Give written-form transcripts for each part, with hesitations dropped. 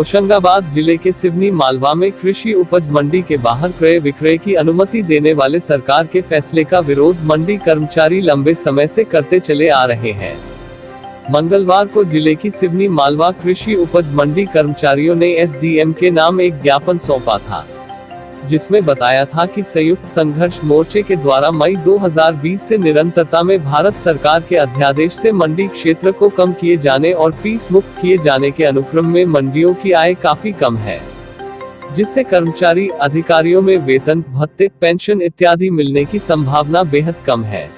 होशंगाबाद जिले के सिवनी मालवा में कृषि उपज मंडी के बाहर क्रय विक्रय की अनुमति देने वाले सरकार के फैसले का विरोध मंडी कर्मचारी लंबे समय से करते चले आ रहे हैं। मंगलवार को जिले की सिवनी मालवा कृषि उपज मंडी कर्मचारियों ने एसडीएम के नाम एक ज्ञापन सौंपा था, जिसमें बताया था कि संयुक्त संघर्ष मोर्चे के द्वारा मई 2020 से निरंतरता में भारत सरकार के अध्यादेश से मंडी क्षेत्र को कम किए जाने और फीस मुक्त किए जाने के अनुक्रम में मंडियों की आय काफी कम है, जिससे कर्मचारी अधिकारियों में वेतन, भत्ते, पेंशन इत्यादि मिलने की संभावना बेहद कम है।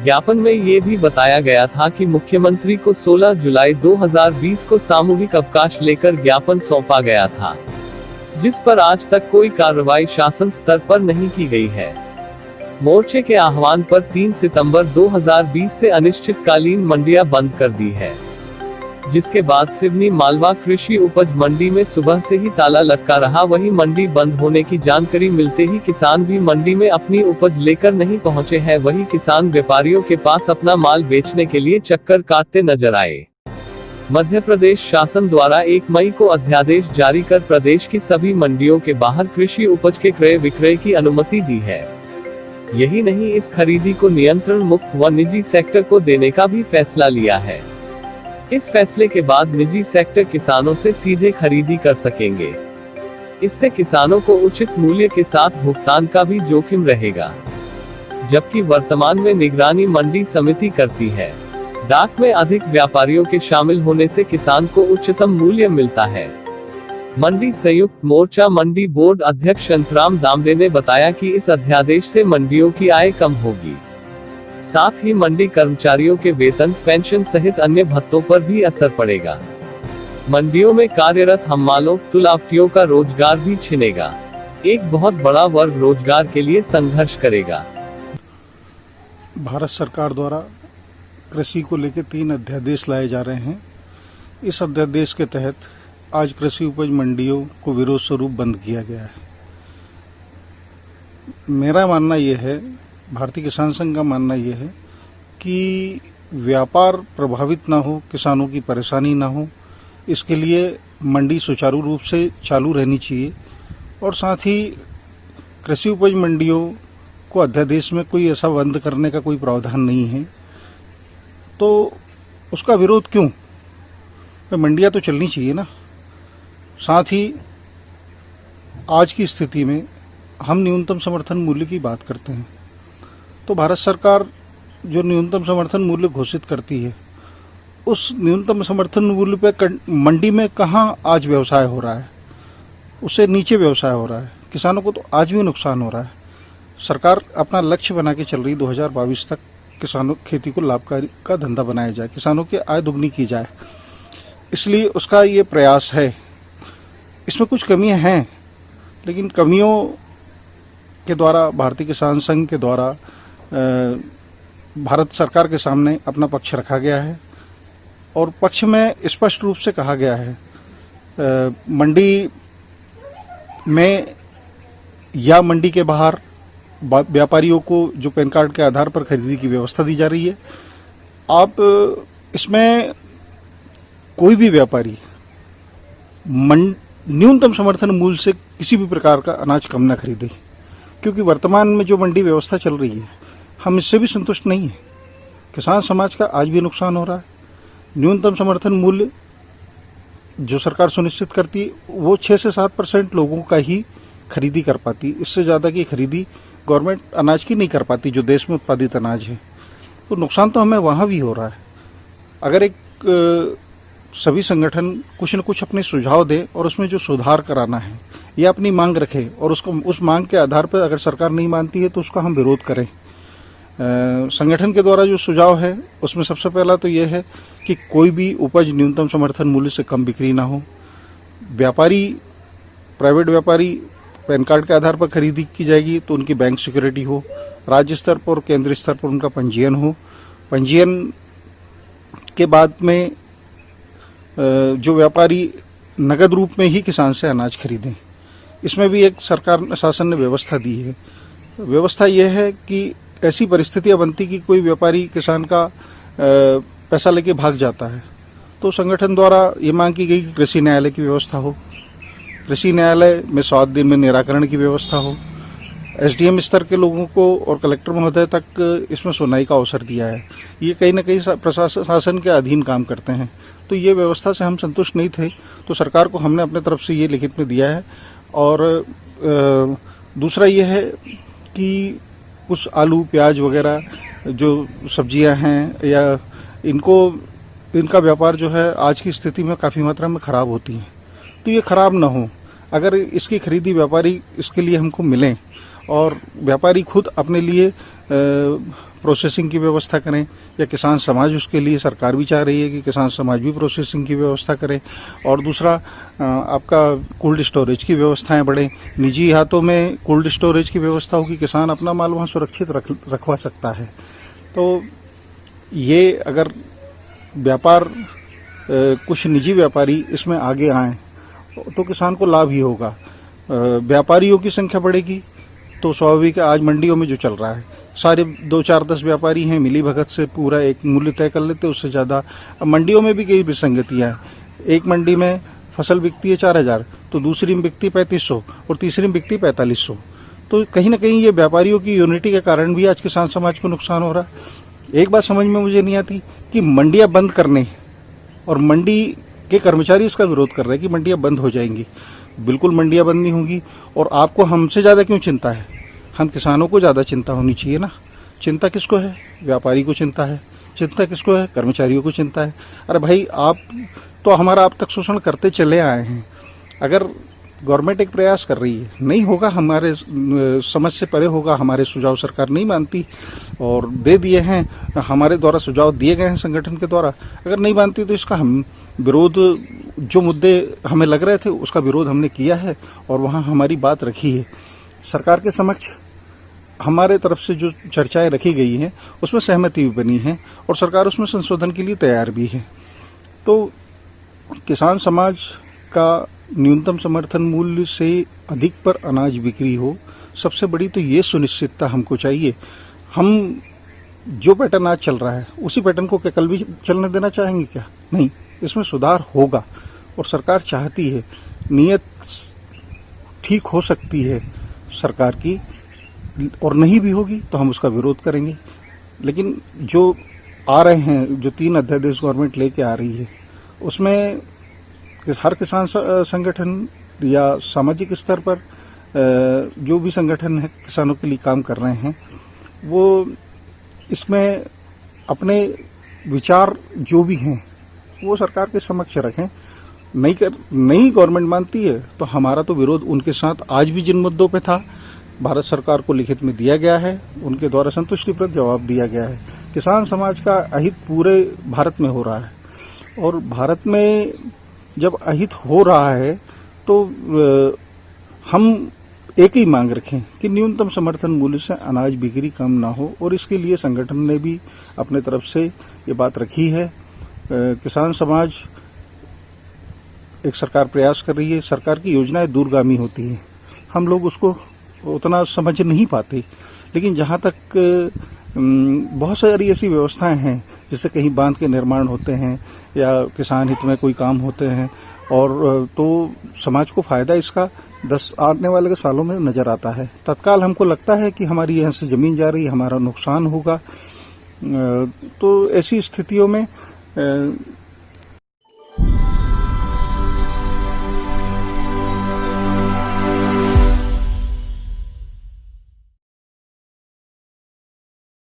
ज्ञापन में ये भी बताया गया था कि मुख्यमंत्री को 16 जुलाई 2020 को सामूहिक अवकाश लेकर ज्ञापन सौंपा गया था, जिस पर आज तक कोई कार्रवाई शासन स्तर पर नहीं की गई है। मोर्चे के आह्वान पर 3 सितंबर 2020 से अनिश्चितकालीन मंडियां बंद कर दी है, जिसके बाद सिवनी मालवा कृषि उपज मंडी में सुबह से ही ताला लटका रहा। वहीं मंडी बंद होने की जानकारी मिलते ही किसान भी मंडी में अपनी उपज लेकर नहीं पहुंचे हैं। वहीं किसान व्यापारियों के पास अपना माल बेचने के लिए चक्कर काटते नजर आए। मध्य प्रदेश शासन द्वारा 1 मई को अध्यादेश जारी कर प्रदेश की सभी मंडियों के बाहर कृषि उपज के क्रय विक्रय की अनुमति दी है। यही नहीं, इस खरीदी को नियंत्रण मुक्त व निजी सेक्टर को देने का भी फैसला लिया है। इस फैसले के बाद निजी सेक्टर किसानों से सीधे खरीदी कर सकेंगे। इससे किसानों को उचित मूल्य के साथ भुगतान का भी जोखिम रहेगा, जबकि वर्तमान में निगरानी मंडी समिति करती है। डाक में अधिक व्यापारियों के शामिल होने से किसान को उच्चतम मूल्य मिलता है। मंडी संयुक्त मोर्चा मंडी बोर्ड अध्यक्ष अंतराम दामले ने बताया कि इस अध्यादेश से मंडियों की आय कम होगी, साथ ही मंडी कर्मचारियों के वेतन, पेंशन सहित अन्य भत्तों पर भी असर पड़ेगा। मंडियों में कार्यरत हम्मालों, तुलावटियों का रोजगार भी छिनेगा। एक बहुत बड़ा वर्ग रोजगार के लिए संघर्ष करेगा। भारत सरकार द्वारा कृषि को लेकर 3 अध्यादेश लाए जा रहे हैं। इस अध्यादेश के तहत आज कृषि उपज मंडियों को विरोध स्वरूप बंद किया गया है। मेरा मानना यह है, भारतीय किसान संघ का मानना यह है कि व्यापार प्रभावित ना हो, किसानों की परेशानी ना हो, इसके लिए मंडी सुचारू रूप से चालू रहनी चाहिए। और साथ ही कृषि उपज मंडियों को अध्यादेश में कोई ऐसा बंद करने का कोई प्रावधान नहीं है, तो उसका विरोध क्यों? मंडियां तो चलनी चाहिए ना। साथ ही आज की स्थिति में हम न्यूनतम समर्थन मूल्य की बात करते हैं, तो भारत सरकार जो न्यूनतम समर्थन मूल्य घोषित करती है, उस न्यूनतम समर्थन मूल्य पे मंडी में कहाँ आज व्यवसाय हो रहा है? उससे नीचे व्यवसाय हो रहा है। किसानों को तो आज भी नुकसान हो रहा है। सरकार अपना लक्ष्य बना के चल रही 2022 तक किसानों खेती को लाभकारी का धंधा बनाया जाए, किसानों की आय दुगनी की जाए, इसलिए उसका ये प्रयास है। इसमें कुछ कमियां हैं, लेकिन कमियों के द्वारा भारतीय किसान संघ के द्वारा भारत सरकार के सामने अपना पक्ष रखा गया है और पक्ष में स्पष्ट रूप से कहा गया है, मंडी में या मंडी के बाहर व्यापारियों को जो पैन कार्ड के आधार पर खरीदी की व्यवस्था दी जा रही है। आप इसमें कोई भी व्यापारी न्यूनतम समर्थन मूल्य से किसी भी प्रकार का अनाज कम न खरीदे, क्योंकि वर्तमान में जो मंडी व्यवस्था चल रही है, हम इससे भी संतुष्ट नहीं है। किसान समाज का आज भी नुकसान हो रहा है। न्यूनतम समर्थन मूल्य जो सरकार सुनिश्चित करती है, वो 6 से 7% लोगों का ही खरीदी कर पाती। इससे ज्यादा की खरीदी गवर्नमेंट अनाज की नहीं कर पाती, जो देश में उत्पादित अनाज है। तो नुकसान तो हमें वहां भी हो रहा है। अगर सभी संगठन कुछ न कुछ अपने सुझाव दे और उसमें जो सुधार कराना है या अपनी मांग रखे, और उसको उस मांग के आधार पर अगर सरकार नहीं मानती है तो उसका हम विरोध करें। संगठन के द्वारा जो सुझाव है, उसमें सबसे पहला तो यह है कि कोई भी उपज न्यूनतम समर्थन मूल्य से कम बिक्री ना हो। व्यापारी, प्राइवेट व्यापारी पैन कार्ड के आधार पर खरीदी की जाएगी तो उनकी बैंक सिक्योरिटी हो। राज्य स्तर पर और केंद्रीय स्तर पर उनका पंजीयन हो। पंजीयन के बाद में जो व्यापारी नगद रूप में ही किसान से अनाज खरीदें, इसमें भी एक सरकार शासन ने व्यवस्था दी है। व्यवस्था यह है कि ऐसी परिस्थितियां बनती कि कोई व्यापारी किसान का पैसा लेके भाग जाता है, तो संगठन द्वारा ये मांग की गई कि कृषि न्यायालय की व्यवस्था हो, कृषि न्यायालय में 7 दिन में निराकरण की व्यवस्था हो। एसडीएम स्तर के लोगों को और कलेक्टर महोदय तक इसमें सुनवाई का अवसर दिया है। ये कहीं न कहीं प्रशासन शासन के अधीन काम करते हैं, तो ये व्यवस्था से हम संतुष्ट नहीं थे, तो सरकार को हमने अपने तरफ से ये लिखित में दिया है। और दूसरा ये है कि कुछ आलू प्याज वगैरह जो सब्जियां हैं या इनका व्यापार जो है आज की स्थिति में काफ़ी मात्रा में खराब होती है, तो ये खराब ना हो। अगर इसकी खरीदी व्यापारी इसके लिए हमको मिलें और व्यापारी खुद अपने लिए प्रोसेसिंग की व्यवस्था करें, या किसान समाज उसके लिए, सरकार भी चाह रही है कि किसान समाज भी प्रोसेसिंग की व्यवस्था करे। और दूसरा आपका कोल्ड स्टोरेज की व्यवस्थाएं बढ़े, निजी हाथों में कोल्ड स्टोरेज की व्यवस्था हो कि किसान अपना माल वहां सुरक्षित रखवा सकता है। तो ये अगर व्यापार कुछ निजी व्यापारी इसमें आगे आए तो किसान को लाभ ही होगा। व्यापारियों की संख्या बढ़ेगी तो स्वाभाविक है, आज मंडियों में जो चल रहा है सारे 2, 4, 10 व्यापारी हैं, मिली भगत से पूरा एक मूल्य तय कर लेते, उससे ज्यादा। अब मंडियों में भी कई विसंगतियां हैं। एक मंडी में फसल बिकती है 4000, तो दूसरी में बिकती 3500 और तीसरी में बिकती 4500। तो कहीं ना कहीं ये व्यापारियों की यूनिटी के कारण भी आज किसान समाज को नुकसान हो रहा है। एक बात समझ में मुझे नहीं आती कि मंडियां बंद करने और मंडी के कर्मचारी इसका विरोध कर रहे हैं कि मंडियां बंद हो जाएंगी। बिल्कुल मंडियां बंद नहीं होंगी। और आपको हमसे ज्यादा क्यों चिंता है? हम किसानों को ज्यादा चिंता होनी चाहिए ना। चिंता किसको है? व्यापारी को चिंता है। चिंता किसको है? कर्मचारियों को चिंता है। अरे भाई, आप तो हमारा अब तक शोषण करते चले आए हैं। अगर गवर्नमेंट एक प्रयास कर रही है, नहीं होगा, हमारे समझ से परे होगा, हमारे सुझाव सरकार नहीं मानती और दे दिए हैं, हमारे द्वारा सुझाव दिए गए हैं संगठन के द्वारा, अगर नहीं मानती तो इसका हम विरोध, जो मुद्दे हमें लग रहे थे उसका विरोध हमने किया है और वहां हमारी बात रखी है। सरकार के समक्ष हमारे तरफ से जो चर्चाएं रखी गई हैं उसमें सहमति भी बनी है और सरकार उसमें संशोधन के लिए तैयार भी है। तो किसान समाज का न्यूनतम समर्थन मूल्य से अधिक पर अनाज बिक्री हो, सबसे बड़ी तो ये सुनिश्चितता हमको चाहिए। हम जो पैटर्न आज चल रहा है उसी पैटर्न को क्या कल भी चलने देना चाहेंगे क्या? नहीं, इसमें सुधार होगा और सरकार चाहती है। नीयत ठीक हो सकती है सरकार की और नहीं भी होगी तो हम उसका विरोध करेंगे, लेकिन जो आ रहे हैं, जो 3 अध्यादेश गवर्नमेंट लेके आ रही है, उसमें हर किसान संगठन या सामाजिक स्तर पर जो भी संगठन है किसानों के लिए काम कर रहे हैं, वो इसमें अपने विचार जो भी हैं वो सरकार के समक्ष रखें। नई गवर्नमेंट मानती है तो हमारा तो विरोध उनके साथ आज भी जिन मुद्दों पे था भारत सरकार को लिखित में दिया गया है, उनके द्वारा संतुष्टिप्रद जवाब दिया गया है। किसान समाज का अहित पूरे भारत में हो रहा है और भारत में जब अहित हो रहा है तो हम एक ही मांग रखें कि न्यूनतम समर्थन मूल्य से अनाज बिक्री कम ना हो और इसके लिए संगठन ने भी अपने तरफ से ये बात रखी है। किसान समाज, एक सरकार प्रयास कर रही है, सरकार की योजनाएं दूरगामी होती हैं, हम लोग उसको उतना समझ नहीं पाते, लेकिन जहां तक बहुत सारी ऐसी व्यवस्थाएं हैं जैसे कहीं बांध के निर्माण होते हैं या किसान हित में कोई काम होते हैं और तो समाज को फायदा इसका 10 आने वाले सालों में नजर आता है। तत्काल हमको लगता है कि हमारी यहाँ से जमीन जा रही है, हमारा नुकसान होगा। तो ऐसी स्थितियों में